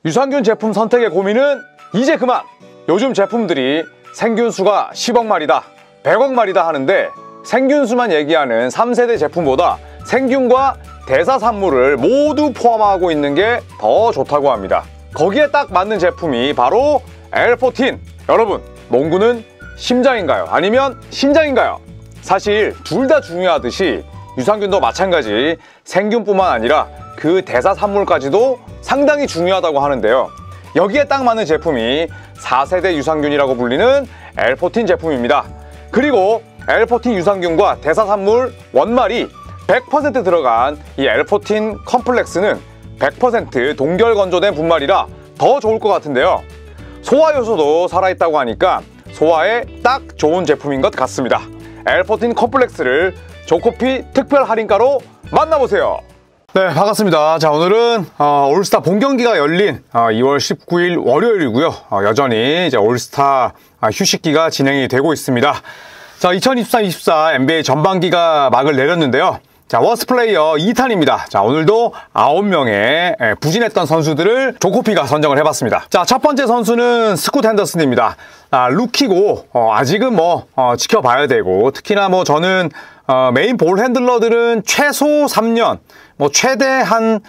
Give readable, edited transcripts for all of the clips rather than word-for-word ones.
유산균 제품 선택의 고민은 이제 그만! 요즘 제품들이 생균수가 10억 마리다, 100억 마리다 하는데 생균수만 얘기하는 3세대 제품보다 생균과 대사산물을 모두 포함하고 있는 게 더 좋다고 합니다. 거기에 딱 맞는 제품이 바로 L14. 여러분, 농구는 심장인가요? 아니면 신장인가요? 사실 둘 다 중요하듯이 유산균도 마찬가지 생균뿐만 아니라 그 대사산물까지도 상당히 중요하다고 하는데요. 여기에 딱 맞는 제품이 4세대 유산균이라고 불리는 L14 제품입니다. 그리고 L14 유산균과 대사산물 원말이 100% 들어간 이 L14 컴플렉스는 100% 동결 건조된 분말이라 더 좋을 것 같은데요. 소화 요소도 살아있다고 하니까 소화에 딱 좋은 제품인 것 같습니다. L14 컴플렉스를 조코피 특별 할인가로 만나보세요. 네, 반갑습니다. 자, 오늘은 올스타 본경기가 열린 2월 19일 월요일이고요. 여전히 이제 올스타 휴식기가 진행이 되고 있습니다. 자, 2023-24 NBA 전반기가 막을 내렸는데요. 자, 워스트 플레이어 2탄입니다. 자, 오늘도 9명의 부진했던 선수들을 조코피가 선정을 해봤습니다. 자, 첫 번째 선수는 스콧 핸더슨입니다. 루키고 아직은 지켜봐야 되고, 특히나 저는 메인 볼 핸들러들은 최소 3년, 최대 한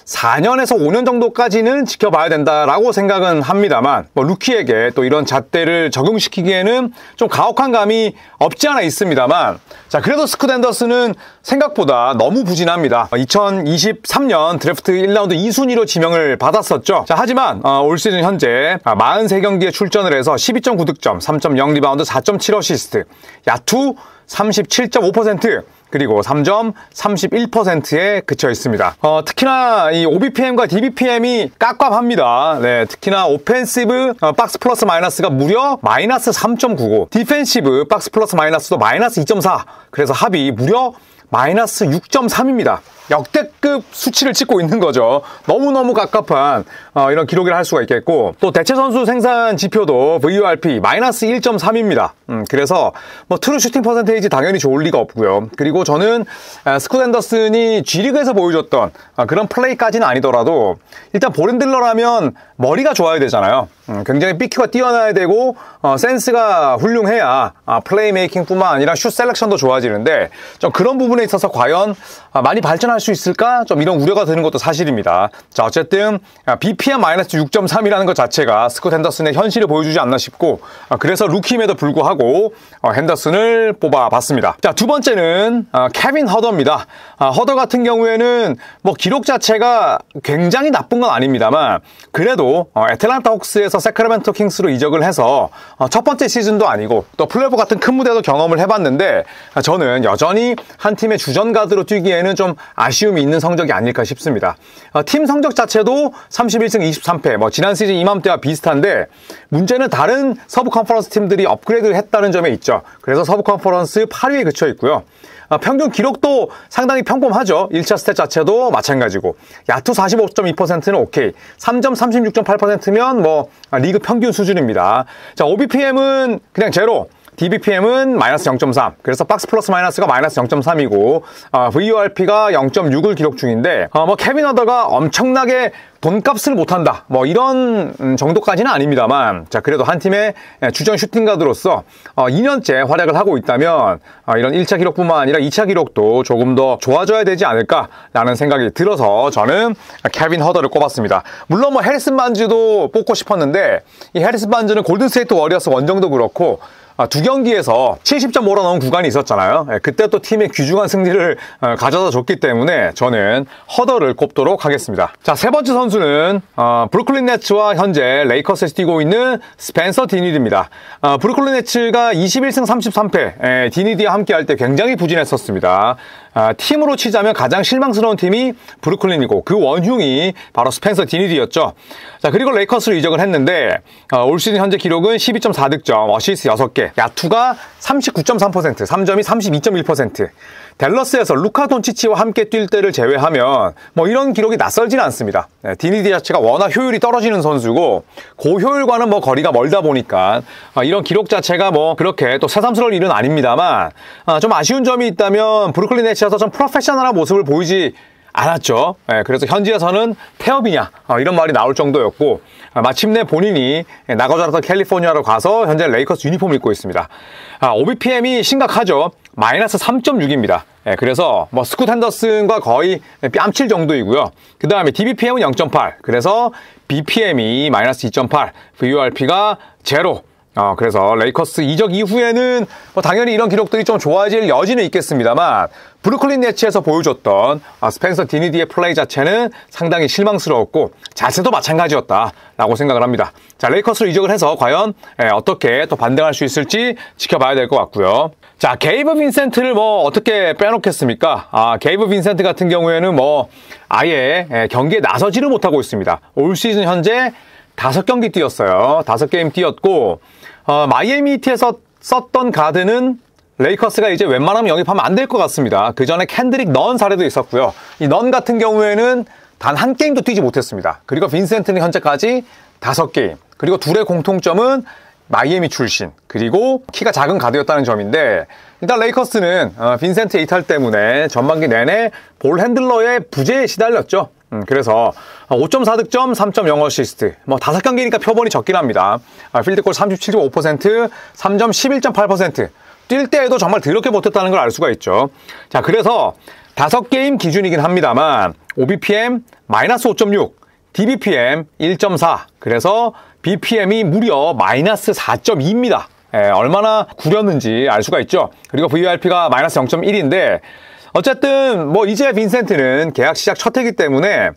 4년에서 5년 정도까지는 지켜봐야 된다라고 생각은 합니다만, 루키에게 또 이런 잣대를 적용시키기에는 좀 가혹한 감이 없지 않아 있습니다만, 자, 그래도 스콧 핸더슨은 생각보다 너무 부진합니다. 2023년 드래프트 1라운드 2순위로 지명을 받았었죠. 자, 하지만 올 시즌 현재 43경기에 출전을 해서 12.9득점, 3.0 리바운드, 4.7 어시스트, 야투 37.5%, 그리고 3점 31%에 그쳐 있습니다. 특히나 이 OBPM과 DBPM이 깝깝합니다. 네, 특히나 오펜시브 박스 플러스 마이너스가 무려 마이너스 3.95, 디펜시브 박스 플러스 마이너스도 마이너스 2.4, 그래서 합이 무려 마이너스 6.3입니다. 역대급 수치를 찍고 있는 거죠. 너무너무 깝깝한 이런 기록을 할 수가 있겠고, 또 대체 선수 생산 지표도 VORP 마이너스 1.3입니다. 그래서 트루 슈팅 퍼센테이지 당연히 좋을 리가 없고요. 그리고 저는 스콧 핸더슨이 G리그에서 보여줬던 그런 플레이까지는 아니더라도 일단 볼핸들러라면 머리가 좋아야 되잖아요. 굉장히 BQ가 뛰어나야 되고 센스가 훌륭해야 플레이메이킹뿐만 아니라 슛 셀렉션도 좋아지는데, 좀 그런 부분에 있어서 과연 많이 발전할 수 있을까? 좀 이런 우려가 드는 것도 사실입니다. 자, 어쨌든 BPM-6.3이라는 것 자체가 스콧 핸더슨의 현실을 보여주지 않나 싶고, 그래서 루키임에도 불구하고 핸더슨을 뽑아봤습니다. 자, 두 번째는 케빈 허더입니다. 허더 같은 경우에는 기록 자체가 굉장히 나쁜 건 아닙니다만, 그래도 애틀랜타 호크스에서 세크라멘토 킹스로 이적을 해서 첫 번째 시즌도 아니고 또 플레이오프 같은 큰 무대도 경험을 해봤는데, 저는 여전히 한 팀의 주전 가드로 뛰기에는 좀 아쉬움이 있는 성적이 아닐까 싶습니다. 팀 성적 자체도 31승 23패, 지난 시즌 이맘때와 비슷한데, 문제는 다른 서부 컨퍼런스 팀들이 업그레이드를 했다는 점에 있죠. 그래서 서부 컨퍼런스 8위에 그쳐 있고요. 평균 기록도 상당히 평범하죠. 1차 스탯 자체도 마찬가지고, 야투 45.2%는 오케이, 3점 36.8%면 리그 평균 수준입니다. 자, OBPM은 그냥 제로, DBPM은 마이너스 0.3, 그래서 박스 플러스 마이너스가 마이너스 0.3이고, VORP가 0.6을 기록 중인데, 케빈 허더가 엄청나게 돈값을 못한다, 이런 정도까지는 아닙니다만, 자, 그래도 한 팀의 주전 슈팅가드로서 2년째 활약을 하고 있다면 이런 1차 기록뿐만 아니라 2차 기록도 조금 더 좋아져야 되지 않을까라는 생각이 들어서 저는 케빈 허더를 꼽았습니다. 물론 해리슨 반즈도 뽑고 싶었는데, 이 해리슨 반즈는 골든스테이트 워리어스 원정도 그렇고 두 경기에서 70점 몰아넣은 구간이 있었잖아요. 그때 또 팀의 귀중한 승리를 가져다 줬기 때문에 저는 허더를 꼽도록 하겠습니다. 자, 세 번째 선수는 브루클린 네츠와 현재 레이커스에서 뛰고 있는 스펜서 디니디입니다. 브루클린 네츠가 21승 33패, 디니디와 함께 할 때 굉장히 부진했었습니다. 팀으로 치자면 가장 실망스러운 팀이 브루클린이고, 그 원흉이 바로 스펜서 디니디였죠. 자, 그리고 레이커스로 이적을 했는데 올 시즌 현재 기록은 12.4득점, 어시스트 6개, 야투가 39.3%, 3점이 32.1%. 댈러스에서 루카 돈치치와 함께 뛸 때를 제외하면 이런 기록이 낯설지는 않습니다. 디니디 자체가 워낙 효율이 떨어지는 선수고, 고효율과는 거리가 멀다 보니까 이런 기록 자체가 그렇게 또 새삼스러울 일은 아닙니다만, 좀 아쉬운 점이 있다면 브루클린 네츠에서 좀 프로페셔널한 모습을 보이지 않았죠. 그래서 현지에서는 태업이냐 이런 말이 나올 정도였고 마침내 본인이 나고 자랐던 캘리포니아로 가서 현재 레이커스 유니폼을 입고 있습니다. OBPM이 심각하죠. 마이너스 3.6입니다. 그래서 뭐 스콧 핸더슨과 거의 뺨칠 정도이고요. 그 다음에 DBPM은 0.8, 그래서 BPM이 마이너스 2.8, VORP가 제로. 그래서 레이커스 이적 이후에는 뭐 당연히 이런 기록들이 좀 좋아질 여지는 있겠습니다만 브루클린 네츠에서 보여줬던 스펜서 디니디의 플레이 자체는 상당히 실망스러웠고 자세도 마찬가지였다라고 생각을 합니다. 자, 레이커스로 이적을 해서 과연 어떻게 또 반등할 수 있을지 지켜봐야 될 것 같고요. 자, 게이브 빈센트를 뭐 어떻게 빼놓겠습니까? 게이브 빈센트 같은 경우에는 뭐 아예 경기에 나서지를 못하고 있습니다. 올 시즌 현재 5경기 뛰었어요. 5게임 뛰었고 마이애미 히트에서 썼던 가드는 레이커스가 이제 웬만하면 영입하면 안 될 것 같습니다. 그 전에 캔드릭 넌 사례도 있었고요. 이 넌 같은 경우에는 단 한 게임도 뛰지 못했습니다. 그리고 빈센트는 현재까지 5게임. 그리고 둘의 공통점은 마이애미 출신, 그리고 키가 작은 가드였다는 점인데 일단 레이커스는 빈센트의 이탈 때문에 전반기 내내 볼 핸들러의 부재에 시달렸죠. 그래서 5.4득점, 3.0 어시스트, 뭐 5경기니까 표본이 적긴 합니다. 필드골 37.5%, 3점 11.8%, 뛸 때에도 정말 더럽게 못했다는 걸 알 수가 있죠. 자, 그래서 5게임 기준이긴 합니다만 OBPM 마이너스 5.6, DBPM 1.4, 그래서 BPM이 무려 마이너스 4.2입니다. 얼마나 구렸는지 알 수가 있죠. 그리고 VRP가 마이너스 0.1인데 어쨌든 뭐 이제 빈센트는 계약 시작 첫 해이기 때문에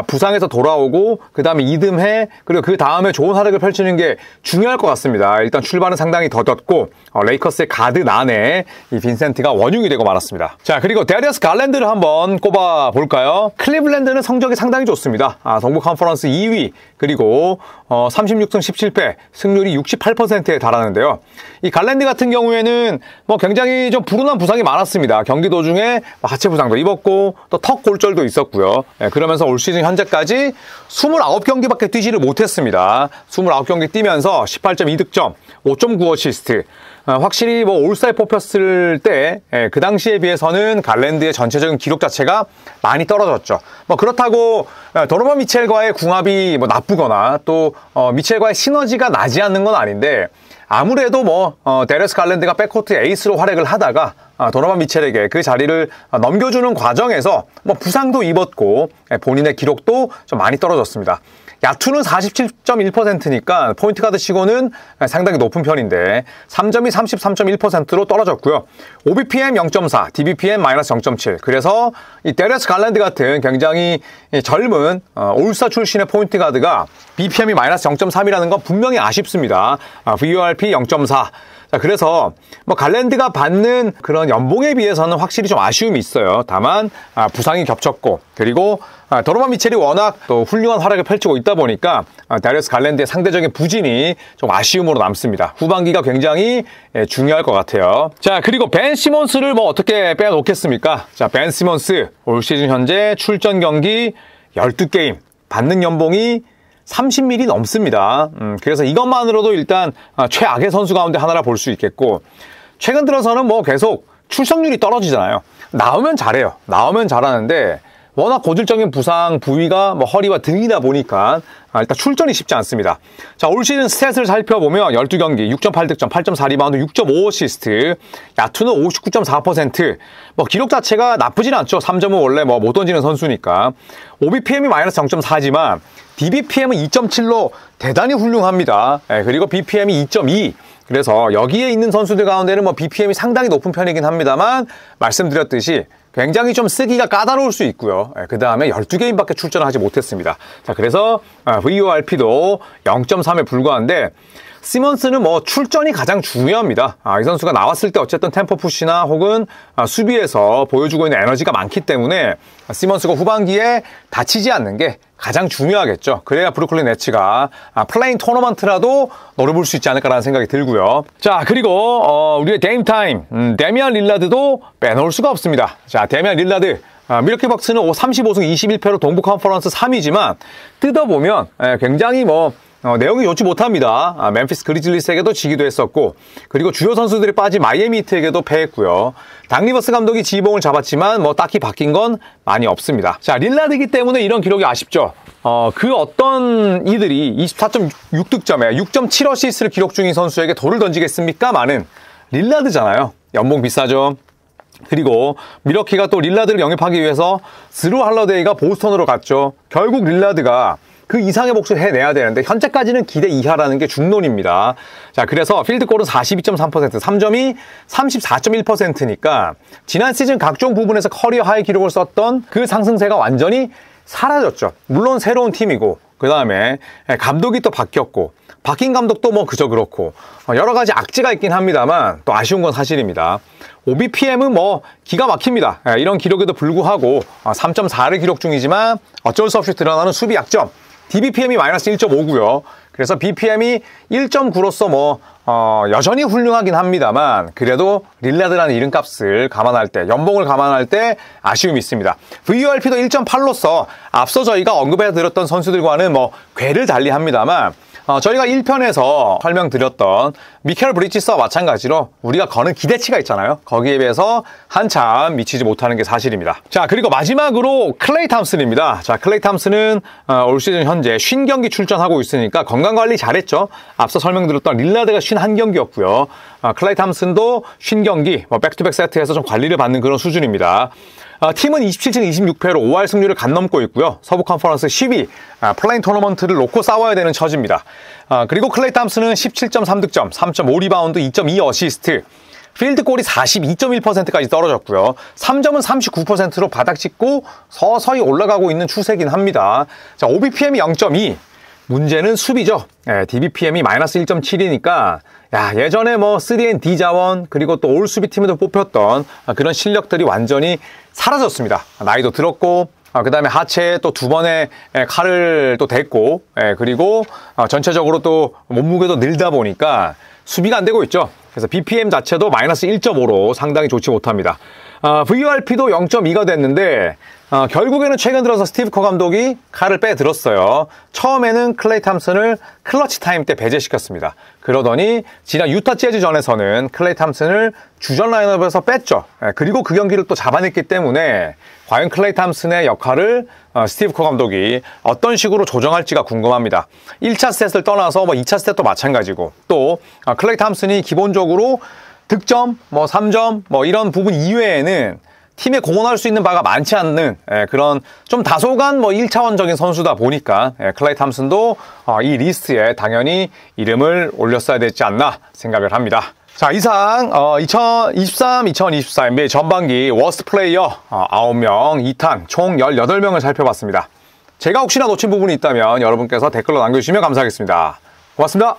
부상에서 돌아오고 그 다음에 이듬해 그리고 그 다음에 좋은 활약을 펼치는 게 중요할 것 같습니다. 일단 출발은 상당히 더뎠고 레이커스의 가드 난에 이 빈센트가 원흉이 되고 말았습니다. 자, 그리고 데리어스 갈랜드를 한번 꼽아 볼까요? 클리블랜드는 성적이 상당히 좋습니다. 동부 컨퍼런스 2위 그리고 36승 17패 승률이 68%에 달하는데요. 이 갈랜드 같은 경우에는 뭐 굉장히 좀 불운한 부상이 많았습니다. 경기 도중에 하체 부상도 입었고 또 턱 골절도 있었고요. 그러면서 올 시즌 현재까지 29경기밖에 뛰지를 못했습니다. 29경기 뛰면서 18.2득점, 5.9 어시스트. 확실히 뭐 올스타에 뽑혔을 때 그 당시에 비해서는 갈랜드의 전체적인 기록 자체가 많이 떨어졌죠. 뭐 그렇다고 도노반 미첼과의 궁합이 뭐 나쁘거나 또 미첼과의 시너지가 나지 않는 건 아닌데 아무래도 뭐 데리어스 갈랜드가 백코트 에이스로 활약을 하다가 도노반 미첼에게 그 자리를 넘겨주는 과정에서 뭐 부상도 입었고 본인의 기록도 좀 많이 떨어졌습니다. 야투는 47.1%니까 포인트 가드 치고는 상당히 높은 편인데 3점이 33.1%로 떨어졌고요. OBPM 0.4, DBPM 마이너스 0.7. 그래서 이 데리어스 갈랜드 같은 굉장히 젊은 올스타 출신의 포인트 가드가 BPM이 마이너스 0.3이라는 건 분명히 아쉽습니다. VORP 0.4. 자, 그래서 뭐 갈랜드가 받는 그런 연봉에 비해서는 확실히 좀 아쉬움이 있어요. 다만 부상이 겹쳤고 그리고 도노반 미첼이 워낙 또 훌륭한 활약을 펼치고 있다 보니까 데리어스 갈랜드의 상대적인 부진이 좀 아쉬움으로 남습니다. 후반기가 굉장히 중요할 것 같아요. 자, 그리고 벤 시몬스를 뭐 어떻게 빼놓겠습니까? 자, 벤 시몬스 올 시즌 현재 출전 경기 12게임, 받는 연봉이 30mm 넘습니다. 그래서 이것만으로도 일단 최악의 선수 가운데 하나라 볼 수 있겠고 최근 들어서는 뭐 계속 출석률이 떨어지잖아요. 나오면 잘해요. 나오면 잘하는데 워낙 고질적인 부상 부위가 뭐 허리와 등이다 보니까 일단 출전이 쉽지 않습니다. 자, 올 시즌 스탯을 살펴보면 12경기 6.8득점, 8.4리바운드, 6.5 어시스트, 야투는 59.4%. 뭐 기록 자체가 나쁘진 않죠. 3점은 원래 뭐 못 던지는 선수니까. OBPM이 마이너스 0.4지만 DBPM은 2.7로 대단히 훌륭합니다. 그리고 BPM이 2.2. 그래서 여기에 있는 선수들 가운데는 뭐 BPM이 상당히 높은 편이긴 합니다만 말씀드렸듯이 굉장히 좀 쓰기가 까다로울 수 있고요. 그 다음에 12게임밖에 출전하지 못했습니다. 자, 그래서 VORP도 0.3에 불과한데 시몬스는 뭐 출전이 가장 중요합니다. 이 선수가 나왔을 때 어쨌든 템포 푸시나 혹은 수비에서 보여주고 있는 에너지가 많기 때문에 시몬스가 후반기에 다치지 않는 게 가장 중요하겠죠. 그래야 브루클린 네츠가 플레인 토너먼트라도 노려볼 수 있지 않을까라는 생각이 들고요. 자, 그리고 우리의 데임타임 데미안 릴라드도 빼놓을 수가 없습니다. 자, 데미안 릴라드 밀워키 벅스는 35승 21패로 동부 컨퍼런스 3위지만 뜯어보면 굉장히 뭐 내용이 좋지 못합니다. 멤피스 그리즐리스에게도 지기도 했었고, 그리고 주요 선수들이 빠진 마이애미 히트에게도 패했고요. 닥 리버스 감독이 지휘봉을 잡았지만 뭐 딱히 바뀐 건 많이 없습니다. 자, 릴라드이기 때문에 이런 기록이 아쉽죠. 그 어떤 이들이 24.6득점에 6.7어시스트를 기록 중인 선수에게 돌을 던지겠습니까? 많은 릴라드잖아요. 연봉 비싸죠. 그리고 밀워키가 또 릴라드를 영입하기 위해서 드루 할러데이가 보스턴으로 갔죠. 결국 릴라드가 그 이상의 몫을 해내야 되는데 현재까지는 기대 이하라는 게 중론입니다. 자, 그래서 필드골은 42.3%, 3점이 34.1%니까 지난 시즌 각종 부분에서 커리어 하이 기록을 썼던 그 상승세가 완전히 사라졌죠. 물론 새로운 팀이고 그 다음에 감독이 또 바뀌었고 바뀐 감독도 뭐 그저 그렇고 여러 가지 악재가 있긴 합니다만 또 아쉬운 건 사실입니다. OBPM은 뭐 기가 막힙니다. 이런 기록에도 불구하고 3.4를 기록 중이지만 어쩔 수 없이 드러나는 수비 약점. DBPM이 마이너스 1.5고요. 그래서 BPM이 1.9로서 뭐 여전히 훌륭하긴 합니다만 그래도 릴라드라는 이름값을 감안할 때, 연봉을 감안할 때 아쉬움이 있습니다. VURP도 1.8로서 앞서 저희가 언급해드렸던 선수들과는 뭐 궤를 달리합니다만 저희가 1편에서 설명드렸던 미켈 브리지스와 마찬가지로 우리가 거는 기대치가 있잖아요. 거기에 비해서 한참 미치지 못하는 게 사실입니다. 자, 그리고 마지막으로 클레이 탐슨입니다. 자, 클레이 탐슨은 올 시즌 현재 50경기 출전하고 있으니까 건강관리 잘했죠. 앞서 설명드렸던 릴라드가 51경기였고요. 클레이 탐슨도 50경기, 백투백 세트에서 좀 관리를 받는 그런 수준입니다. 팀은 27승 26패로 5할 승률을 간 넘고 있고요. 서부 컨퍼런스 10위 플레인 토너먼트를 놓고 싸워야 되는 처지입니다. 그리고 클레이 탐슨은 17.3득점, 3.5리바운드, 2.2어시스트, 필드골이 42.1%까지 떨어졌고요. 3점은 39%로 바닥 찍고 서서히 올라가고 있는 추세긴 합니다. 자, OBPM이 0.2. 문제는 수비죠. DBPM이 마이너스 1.7이니까 예전에 뭐 3&D 자원 그리고 또 올 수비팀에도 뽑혔던 그런 실력들이 완전히 사라졌습니다. 나이도 들었고 그 다음에 하체에 또 두 번의 칼을 또 댔고 그리고 전체적으로 또 몸무게도 늘다 보니까 수비가 안 되고 있죠. 그래서 BPM 자체도 마이너스 1.5로 상당히 좋지 못합니다. VURP도 0.2가 됐는데 결국에는 최근 들어서 스티브 커 감독이 칼을 빼들었어요. 처음에는 클레이 탐슨을 클러치 타임 때 배제시켰습니다. 그러더니 지난 유타 재즈전에서는 클레이 탐슨을 주전 라인업에서 뺐죠. 그리고 그 경기를 또 잡아냈기 때문에 과연 클레이 탐슨의 역할을 스티브 커 감독이 어떤 식으로 조정할지가 궁금합니다. 1차 셋을 떠나서 2차 셋도 마찬가지고 또 클레이 탐슨이 기본적으로 득점, 3점, 이런 부분 이외에는 팀에 공헌할 수 있는 바가 많지 않는 그런 좀 다소간 1차원적인 선수다 보니까 클레이 탐슨도 이 리스트에 당연히 이름을 올렸어야 되지 않나 생각을 합니다. 자, 이상 2023-2024 NBA 전반기 워스트 플레이어 9명 2탄 총 18명을 살펴봤습니다. 제가 혹시나 놓친 부분이 있다면 여러분께서 댓글로 남겨주시면 감사하겠습니다. 고맙습니다.